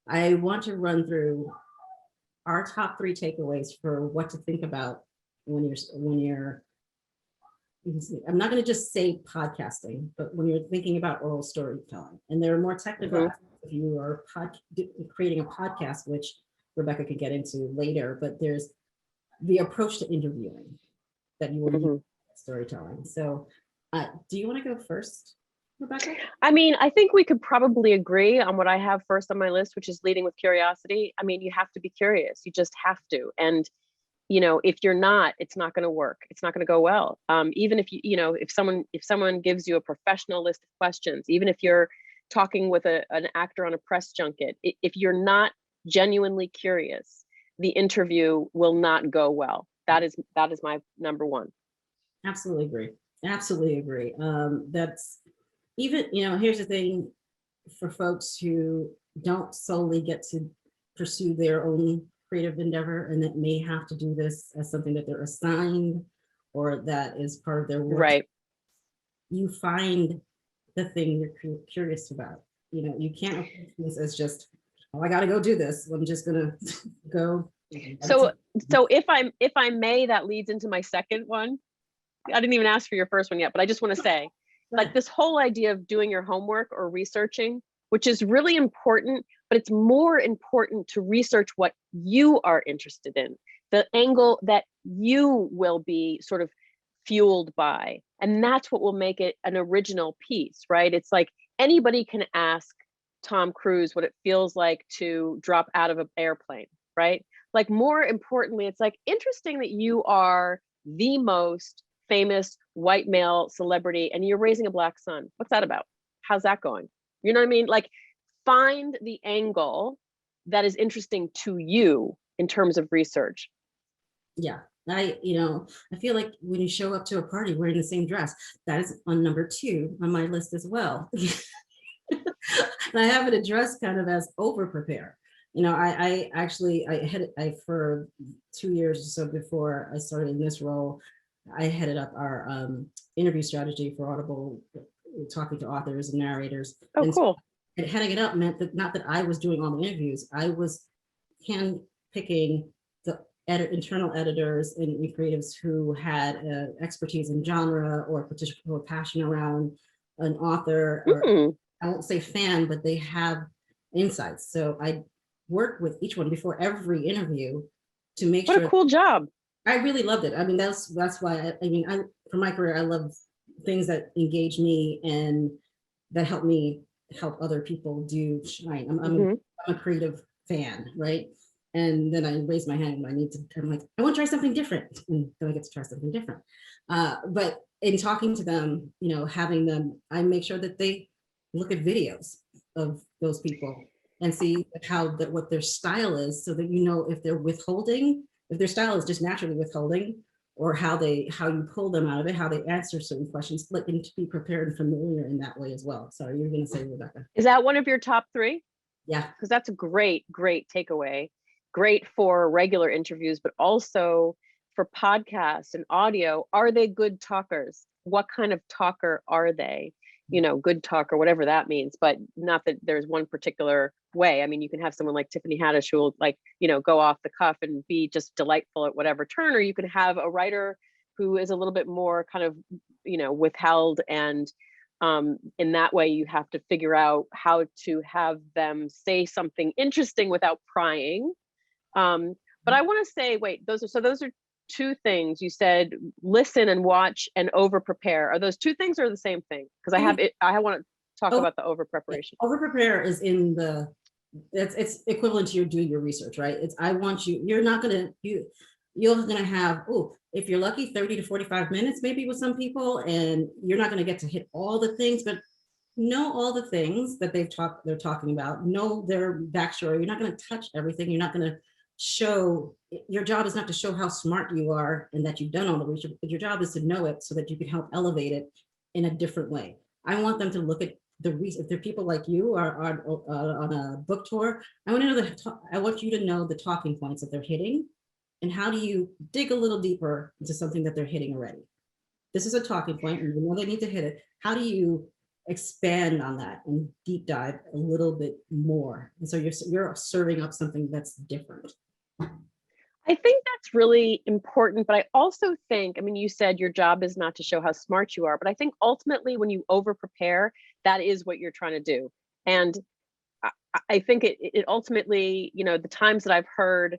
I want to run through our top 3 takeaways for what to think about when you're I'm not going to just say podcasting, but when you're thinking about oral storytelling. And there are more technical Hmm. aspects if you are creating a podcast, which Rebecca could get into later, but there's the approach to interviewing that you will need Hmm. storytelling. So do you want to go first, Rebecca? I mean, I think we could probably agree on what I have first on my list, which is leading with curiosity. I mean, you have to be curious. You just have to. And if you're not, it's not going to work. It's not going to go well. Even if if someone gives you a professional list of questions, even if you're talking with an actor on a press junket, if you're not genuinely curious, the interview will not go well. That is my number one. Absolutely agree. Absolutely agree. That's even, here's the thing for folks who don't solely get to pursue their own creative endeavor and that may have to do this as something that they're assigned or that is part of their work. Right. You find the thing you're curious about. You can't approach this as just, oh, I got to go do this. I'm just going to go. So if I may, that leads into my second one. I didn't even ask for your first one yet, but I just want to say, like, this whole idea of doing your homework or researching, which is really important, but it's more important to research what you are interested in, the angle that you will be sort of fueled by. And that's what will make it an original piece, right? It's like anybody can ask Tom Cruise what it feels like to drop out of an airplane, right? Like, more importantly, it's like interesting that you are the most famous white male celebrity and you're raising a black son. What's that about? How's that going? You know what I mean? Like, find the angle that is interesting to you in terms of research. Yeah. I feel like when you show up to a party wearing the same dress, that is on number 2 on my list as well. And I have it addressed kind of as over prepare. I actually for 2 years or so before I started in this role, I headed up our interview strategy for Audible, talking to authors and narrators. Oh, And cool. heading it up meant that not that I was doing all the interviews, I was hand picking the internal editors and creatives who had expertise in genre or particular passion around an author, or Mm, I won't say fan, but they have insights. So I work with each one before every interview to make what a sure. cool job. I really loved it. I mean, that's why for my career, I love things that engage me and that help me help other people do shine. Hmm. I'm a creative fan, right? And then I raise my hand when I need to. I'm like, I want to try something different, and then I get to try something different. But in talking to them, having them, I make sure that they look at videos of those people and see what their style is, so that if they're withholding, if their style is just naturally withholding, or how you pull them out of it, how they answer certain questions, and to be prepared and familiar in that way as well. Sorry, you were going to say, Rebecca. Is that one of your top three? Yeah. Because that's a great takeaway. Great for regular interviews, but also for podcasts and audio. Are they good talkers? What kind of talker are they? Good talker, whatever that means, but not that there's one particular way. I mean, you can have someone like Tiffany Haddish who will, like, go off the cuff and be just delightful at whatever turn, or you can have a writer who is a little bit more kind of, withheld, and in that way you have to figure out how to have them say something interesting without prying. But I want to say, wait, those are two things you said: listen and watch and over prepare. Are those two things or the same thing? Because I want to talk about the over preparation. Over prepare is in it's equivalent to doing your research, right? You're not gonna you're gonna have, if you're lucky, 30 to 45 minutes maybe with some people, and you're not gonna get to hit all the things, but know all the things that they're talking about, know their backstory. You're not going to touch everything. You're not going to show. Your job is not to show how smart you are and that you've done all the research, but your job is to know it so that you can help elevate it in a different way. I want them to look at the reason. If they're people like you are on a book tour, I want you to know the talking points that they're hitting, and how do you dig a little deeper into something that they're hitting already. This is a talking point, and you know they need to hit it. How do you expand on that and deep dive a little bit more. And so you're serving up something that's different. I think that's really important, but I also think, I mean, you said your job is not to show how smart you are, but I think ultimately when you over prepare, that is what you're trying to do. And I think it ultimately, you know, the times that I've heard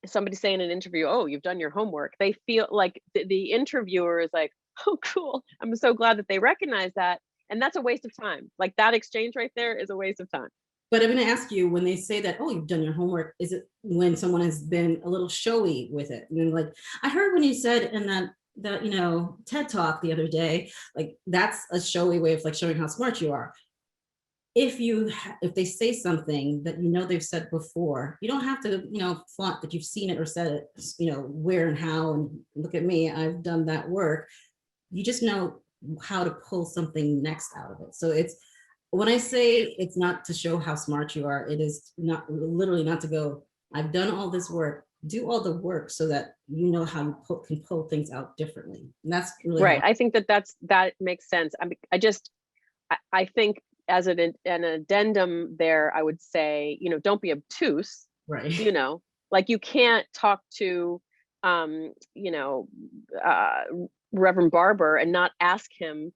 somebody say in an interview, oh, you've done your homework, they feel like the interviewer is like, oh, cool. I'm so glad that they recognize that. And that's a waste of time. Like that exchange right there is a waste of time. But I'm going to ask you, when they say that, oh, you've done your homework, is it when someone has been a little showy with it? And then, like, I heard when you said in that, you know, TED talk the other day, like that's a showy way of like showing how smart you are. If they say something that you know they've said before, you don't have to, you know, flaunt that you've seen it or said it, you know, where and how, and look at me, I've done that work. You just know how to pull something next out of it. So it's, when I say it's not to show how smart you are, it is not literally not to go, I've done all this work, do all the work so that you know how you can pull things out differently. And that's really right. I think that makes sense. I mean, I think as an addendum there, I would say, you know, don't be obtuse, right. You know, like you can't talk to, you know, Reverend Barber and not ask him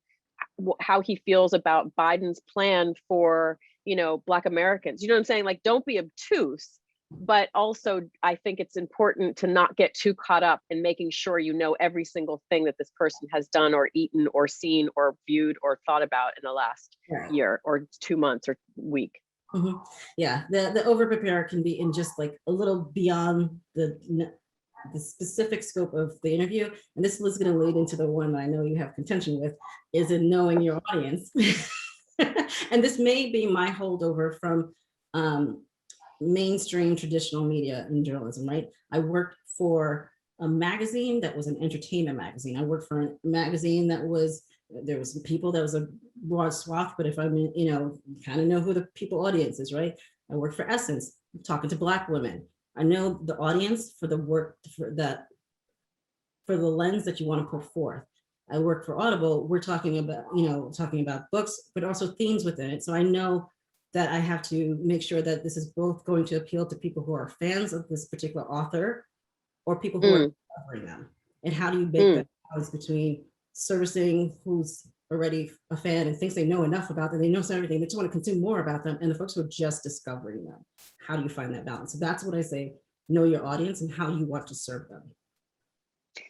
how he feels about Biden's plan for, you know, Black Americans. You know what I'm saying? Like, don't be obtuse, but also I think it's important to not get too caught up in making sure you know every single thing that this person has done or eaten or seen or viewed or thought about in the last year or 2 months or week. Mm-hmm. Yeah, the over prepare can be in just like a little beyond the specific scope of the interview. And this was going to lead into the one that I know you have contention with, is in knowing your audience. And this may be my holdover from mainstream traditional media and journalism, right? I worked for a magazine that was an entertainment magazine. I worked for a magazine that was, there was people that was a broad swath, but if I'm, you know, kind of know who the people audience is, right? I worked for Essence, talking to Black women. I know the audience for the work, for the lens that you want to put forth. I work for Audible, we're talking about, you know, talking about books, but also themes within it. So I know that I have to make sure that this is both going to appeal to people who are fans of this particular author or people who are covering them. And how do you make that balance between servicing who's already a fan and thinks they know enough about them, they know everything, they just want to consume more about them, and the folks who are just discovering them. How do you find that balance? So that's what I say, know your audience and how you want to serve them.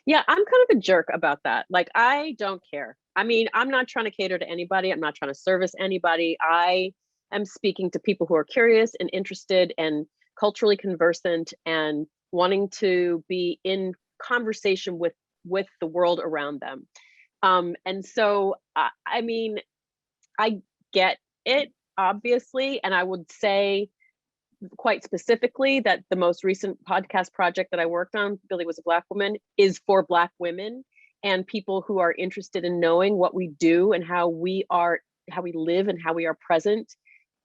Yeah, I'm kind of a jerk about that. Like, I don't care. I mean, I'm not trying to cater to anybody. I'm not trying to service anybody. I am speaking to people who are curious and interested and culturally conversant and wanting to be in conversation with the world around them. And so, I mean, I get it, obviously, and I would say quite specifically that the most recent podcast project that I worked on, Billie Was a Black Woman, is for Black women and people who are interested in knowing what we do and how we live and how we are present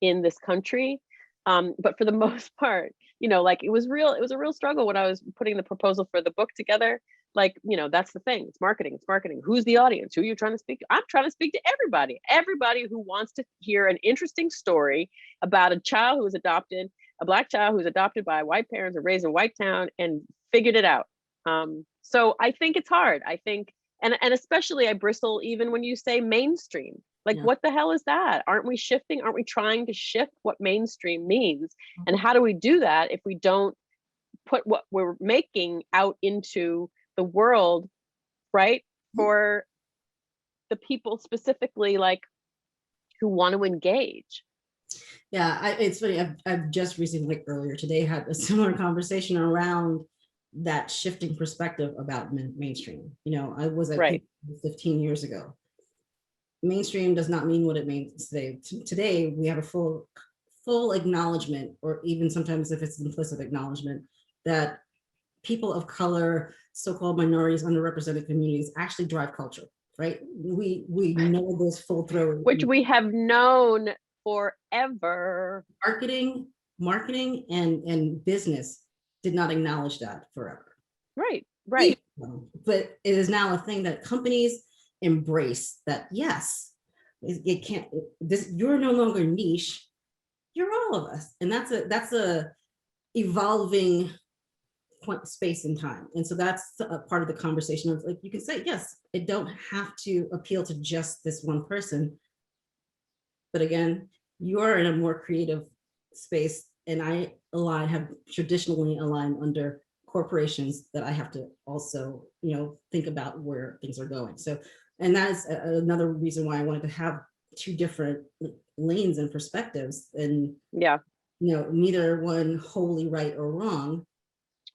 in this country. But for the most part, you know, like it was a real struggle when I was putting the proposal for the book together. Like, you know, that's the thing. It's marketing. Who's the audience? Who are you trying to speak to? I'm trying to speak to everybody who wants to hear an interesting story about a child who was adopted, a Black child who was adopted by white parents and raised in a white town and figured it out. So I think it's hard. I think, and especially I bristle even when you say mainstream. Like, what the hell is that? Aren't we shifting? Aren't we trying to shift what mainstream means? And how do we do that if we don't put what we're making out into the world, right? For the people specifically, like, who want to engage. Yeah, it's funny. I've just recently, like earlier today, had a similar conversation around that shifting perspective about mainstream. You know, I was at 15 years ago. Mainstream does not mean what it means today. Today, we have a full acknowledgement, or even sometimes if it's implicit acknowledgement, that people of color, so-called minorities, underrepresented communities actually drive culture, right? We know this full throat. Which we have known forever. Marketing and business did not acknowledge that forever. Right. But it is now a thing that companies embrace, that yes, it can't, you're no longer niche, you're all of us. And that's a evolving space and time. And so that's a part of the conversation of, like, you can say, yes, it don't have to appeal to just this one person. But again, you're in a more creative space, and I have traditionally aligned under corporations that I have to also, think about where things are going. So, and that is another reason why I wanted to have two different lanes and perspectives, and neither one wholly right or wrong.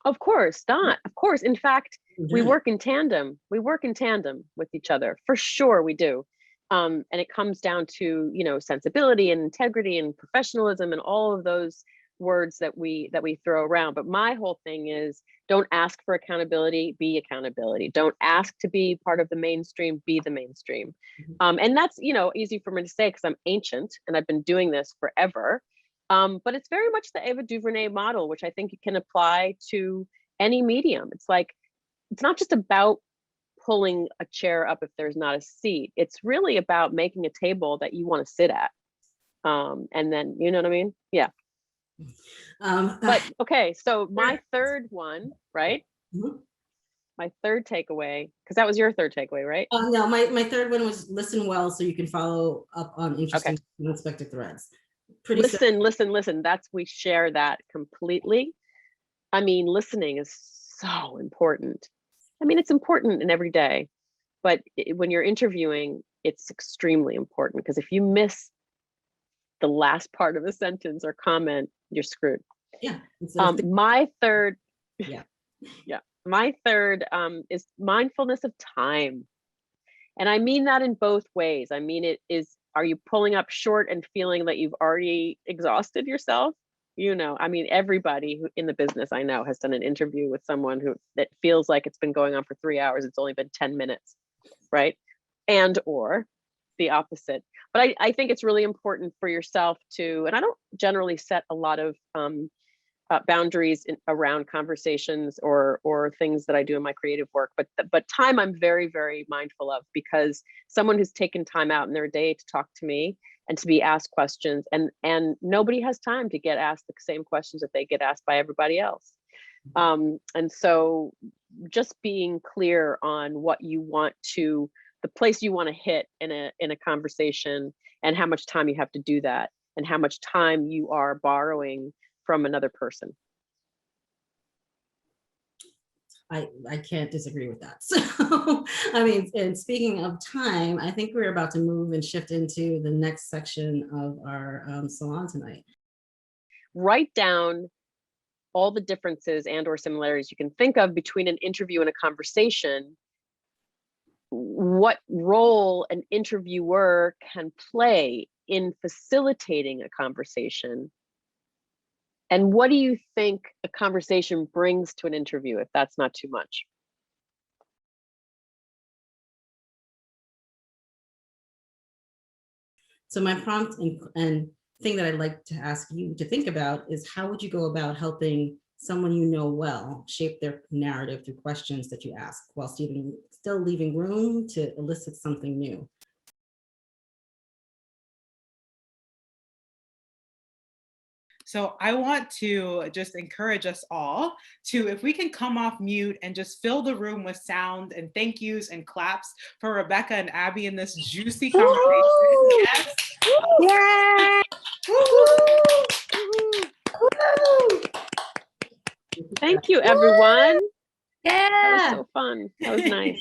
Of course not. Of course. In fact, we work in tandem. We work in tandem with each other. For sure we do. And it comes down to, sensibility and integrity and professionalism and all of those words that we throw around. But my whole thing is, don't ask for accountability, be accountability. Don't ask to be part of the mainstream, be the mainstream. And that's, easy for me to say because I'm ancient and I've been doing this forever. But it's very much the Ava DuVernay model, which I think you can apply to any medium. It's like, it's not just about pulling a chair up if there's not a seat. It's really about making a table that you want to sit at. And then, you know what I mean? Yeah. But okay, so my third one, right? My third takeaway, because that was your third takeaway, right? No, my third one was listen well so you can follow up on interesting unexpected threads. Listen. We share that completely. I mean, listening is so important. I mean, it's important in every day, but when you're interviewing, it's extremely important, because if you miss the last part of a sentence or comment, you're screwed. Yeah. My third is mindfulness of time. And I mean that in both ways. I mean, are you pulling up short and feeling that you've already exhausted yourself? I mean, everybody in the business I know has done an interview with someone that feels like it's been going on for 3 hours. It's only been 10 minutes, right? And or the opposite. But I think it's really important for yourself to, and I don't generally set a lot of boundaries around conversations or things that I do in my creative work, but time I'm very, very mindful of, because someone who's taken time out in their day to talk to me and to be asked questions, and nobody has time to get asked the same questions that they get asked by everybody else. And so just being clear on what you want to, the place you want to hit in a conversation, and how much time you have to do that, and how much time you are borrowing from another person. I can't disagree with that. So, I mean, and speaking of time, I think we're about to move and shift into the next section of our salon tonight. Write down all the differences and or similarities you can think of between an interview and a conversation. What role an interviewer can play in facilitating a conversation, and what do you think a conversation brings to an interview, if that's not too much? So my prompt and thing that I'd like to ask you to think about is, how would you go about helping someone you know well shape their narrative through questions that you ask, while still leaving room to elicit something new? So I want to just encourage us all to, if we can come off mute and just fill the room with sound and thank yous and claps for Rebecca and Abby in this juicy conversation. Yes. Yeah. Thank you, everyone. Yeah. That was so fun. That was nice.